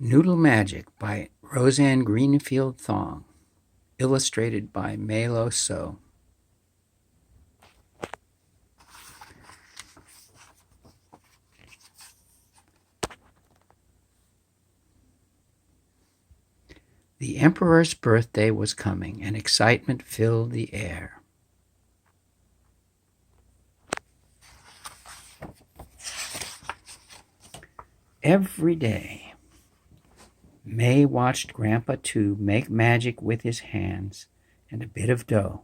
Noodle Magic by Roseanne Greenfield Thong, illustrated by Melo So. The Emperor's birthday was coming, and excitement filled the air. Every day, May watched Grandpa Two make magic with his hands and a bit of dough.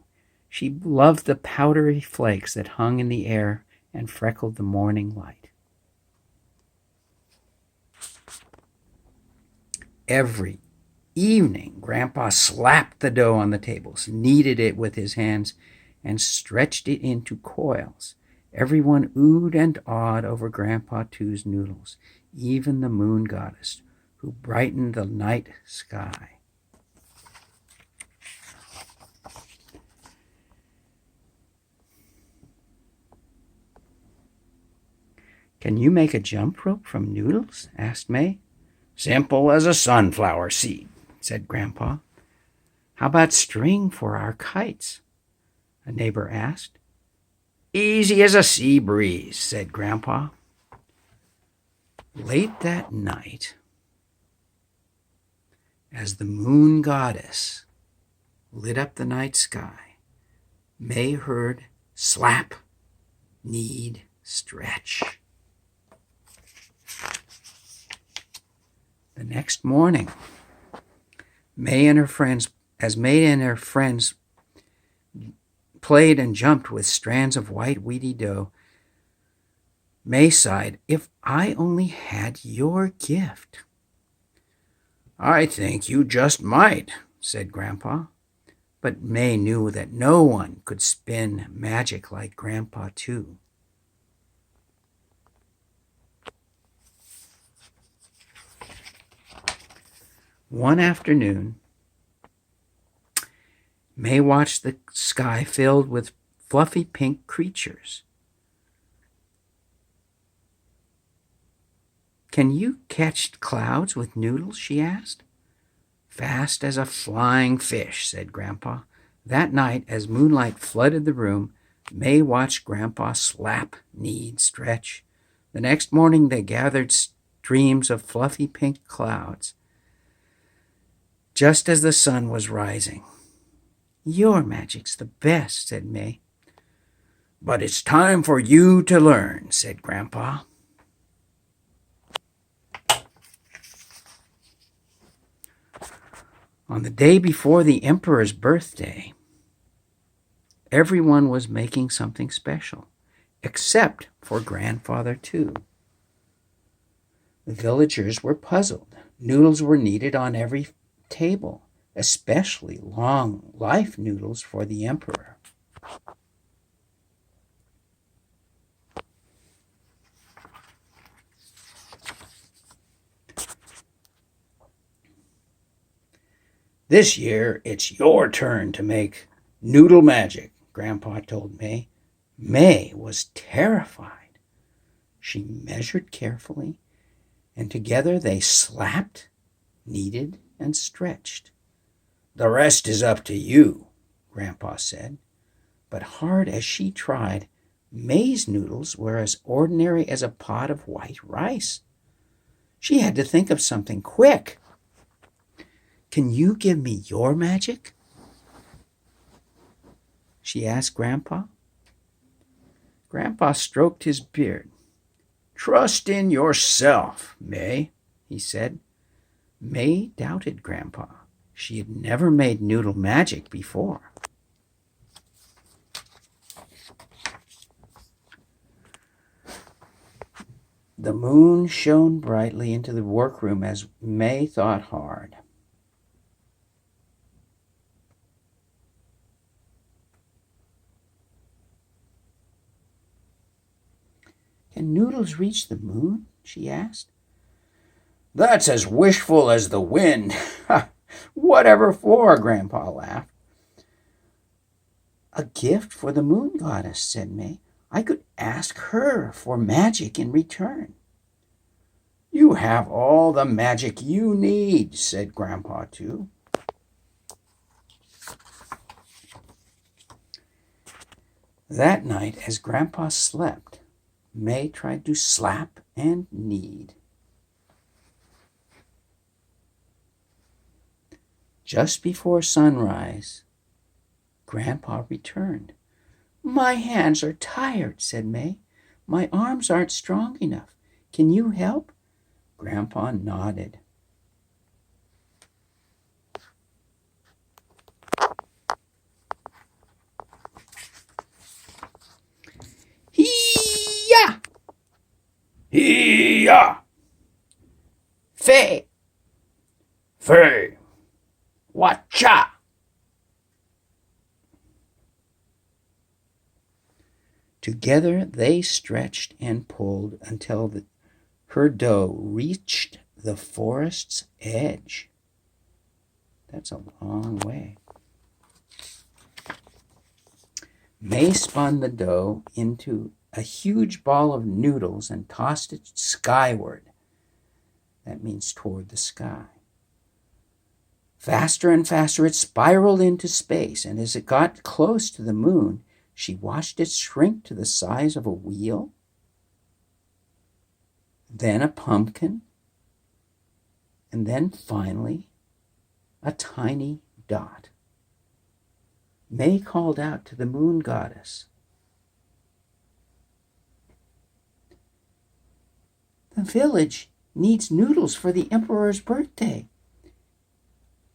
She loved the powdery flakes that hung in the air and freckled the morning light. Every evening, Grandpa slapped the dough on the tables, kneaded it with his hands, and stretched it into coils. Everyone oohed and awed over Grandpa Two's noodles, even the moon goddess, who brightened the night sky. "Can you make a jump rope from noodles?" asked May. "Simple as a sunflower seed," said Grandpa. "How about string for our kites?" a neighbor asked. "Easy as a sea breeze," said Grandpa. Late that night, as the moon goddess lit up the night sky, May heard slap, knead, stretch. The next morning, May and her friends played and jumped with strands of white weedy dough, May sighed, "If I only had your gift." "I think you just might," said Grandpa. But May knew that no one could spin magic like Grandpa Two. One afternoon, May watched the sky filled with fluffy pink creatures. "Can you catch clouds with noodles?" she asked. "Fast as a flying fish," said Grandpa. That night, as moonlight flooded the room, May watched Grandpa slap, knead, stretch. The next morning they gathered streams of fluffy pink clouds, just as the sun was rising. "Your magic's the best," said May. "But it's time for you to learn," said Grandpa. On the day before the Emperor's birthday, everyone was making something special, except for Grandfather Two. The villagers were puzzled. Noodles were needed on every table, especially long life noodles for the Emperor. "This year, it's your turn to make Noodle Magic," Grandpa told May. May was terrified. She measured carefully, and together they slapped, kneaded, and stretched. "The rest is up to you," Grandpa said. But hard as she tried, May's noodles were as ordinary as a pot of white rice. She had to think of something quick. "Can you give me your magic?" she asked Grandpa. Grandpa stroked his beard. "Trust in yourself, May," he said. May doubted Grandpa. She had never made noodle magic before. The moon shone brightly into the workroom as May thought hard. "Can noodles reach the moon?" she asked. "That's as wishful as the wind." "Whatever for?" Grandpa laughed. "A gift for the moon goddess," said May. "I could ask her for magic in return." You have all the magic you need, said Grandpa too. That night, as Grandpa slept, May tried to slap and knead. Just before sunrise, Grandpa returned. My hands are tired, said May. My arms aren't strong enough. Can you help? Grandpa nodded. Hee-yah! Hee-yah! Fei! Fei! Watcha! Together they stretched and pulled until her dough reached the forest's edge. That's a long way. May spun the dough into a huge ball of noodles and tossed it skyward. That means toward the sky. Faster and faster it spiraled into space, and as it got close to the moon, she watched it shrink to the size of a wheel, then a pumpkin, and then finally a tiny dot. May called out to the moon goddess, "The village needs noodles for the emperor's birthday.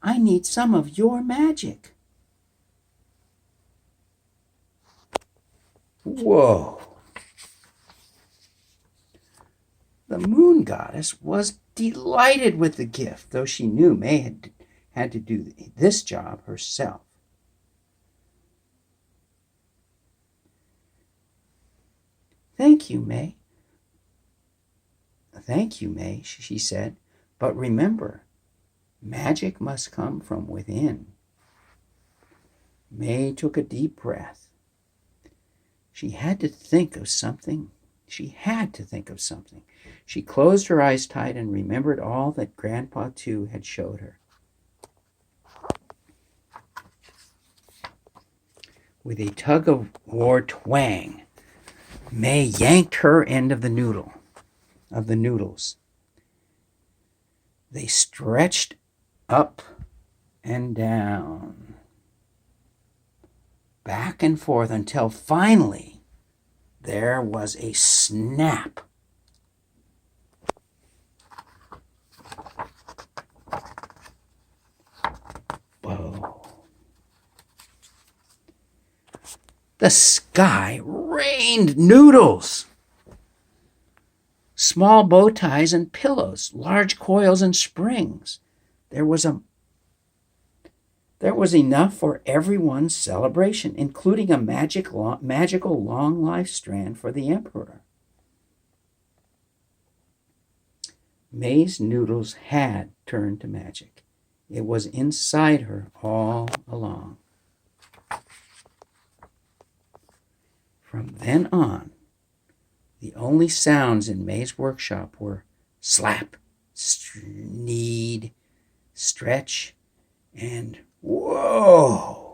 I need some of your magic." Whoa! The moon goddess was delighted with the gift, though she knew May had to do this job herself. Thank you, May. Thank you, May, she said. But remember, magic must come from within. May took a deep breath. She had to think of something. She closed her eyes tight and remembered all that Grandpa too had showed her. With a tug-of-war twang, May yanked her end of the noodles. They stretched up and down, back and forth, until finally there was a snap. Whoa. The sky rained noodles. Small bow ties and pillows, large coils and springs. There was enough for everyone's celebration, including a magical long life strand for the emperor. May's noodles had turned to magic. It was inside her all along. From then on, the only sounds in May's workshop were slap, knead, stretch, and whoa!